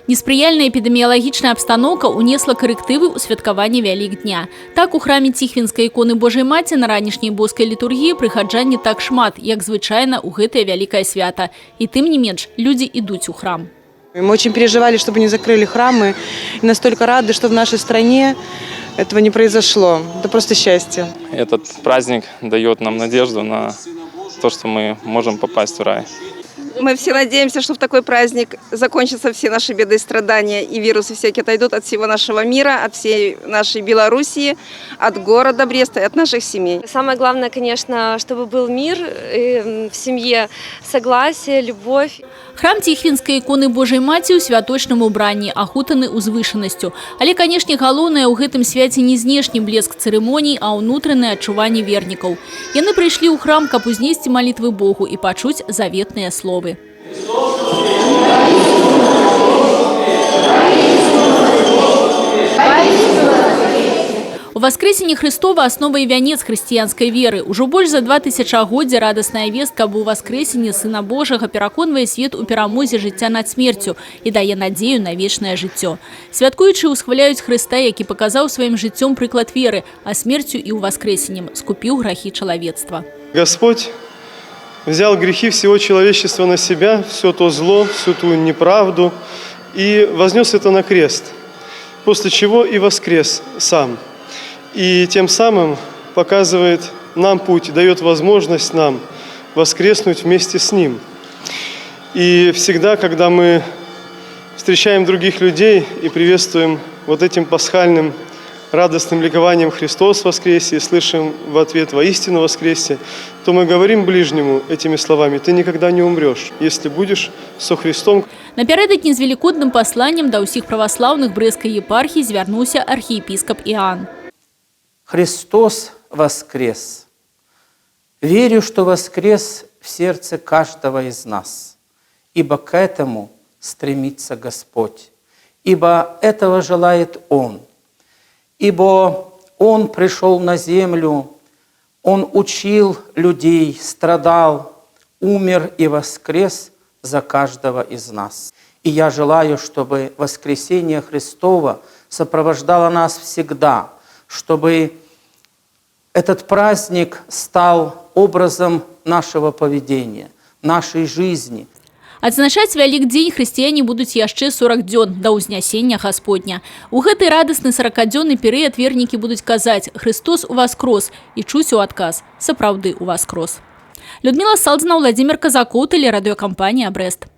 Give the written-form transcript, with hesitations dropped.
Неспрыяльная эпидемиологичная обстановка унесла коррективы у святкавання Вялікдня. Так, у храме Тихвинской иконы Божьей Маці на ранішняй боскай літургіі прыхаджан не так шмат, як звычайна у гэтае вялікае свята. И тым не менш, люди идут у храм. Мы очень переживали, чтобы не закрыли храмы. И настолько рады, что в нашей стране этого не произошло. Это просто счастье. Этот праздник дает нам надежду на то, что мы можем попасть в рай. Мы все надеемся, что в такой праздник закончатся все наши беды и страдания, и вирусы всякие отойдут от всего нашего мира, от всей нашей Белоруссии, от города Бреста и от наших семей. Самое главное, конечно, чтобы был мир в семье, согласие, любовь. Храм Тихвинской иконы Божьей Маці ў святочным убранні, ахутаны узвышанасцю. Але, канешне, галоўнае ў гэтым свяце не знешні блеск цырымоній, а ўнутранае адчуванне вернікаў. Яны прыйшлі ў храм, каб узнесці малітвы Богу і пачуць заветныя словы. У воскресенье Христова основа и вянец христианской веры. Уже больше за 2000 радостная вестка об воскресенье Сына Божьего переконывает свет у перамозе життя над смертью и дае надею на вечное життя. Святкуючи усхваляют Христа, який показал своим життем приклад веры, а смертью и у воскресеньем скупил грехи человечества. Господь взял грехи всего человечества на себя, все то зло, всю ту неправду и вознес это на крест, после чего и воскрес сам. И тем самым показывает нам путь, дает возможность нам воскреснуть вместе с Ним. И всегда, когда мы встречаем других людей и приветствуем вот этим пасхальным радостным ликованием «Христос воскресе» и слышим в ответ «Воистину воскресе», то мы говорим ближнему этими словами: «Ты никогда не умрешь, если будешь со Христом». Напярэдадні з великодным посланием да ўсіх праваслаўных Брэсцкай епархіі звярнуўся архиепископ Иоанн. Христос воскрес. Верю, что воскрес в сердце каждого из нас, ибо к этому стремится Господь, ибо этого желает Он, ибо Он пришел на землю, Он учил людей, страдал, умер и воскрес за каждого из нас. И я желаю, чтобы воскресение Христово сопровождало нас всегда, чтобы этот праздник стал образом нашего поведения, нашей жизни. Адзначаць Вялікдзень хрысціяне будуць яшчэ 40 дзён да ўзнясення Гасподня. У гэты радасны 40-дзённы перыяд вернікі будуць казаць: «Христос уваскрос» і чуць у адказ: «Сапраўды уваскрос». Людмила Салдзіна, Владимир Казакоў, телерадиокомпания «Брест».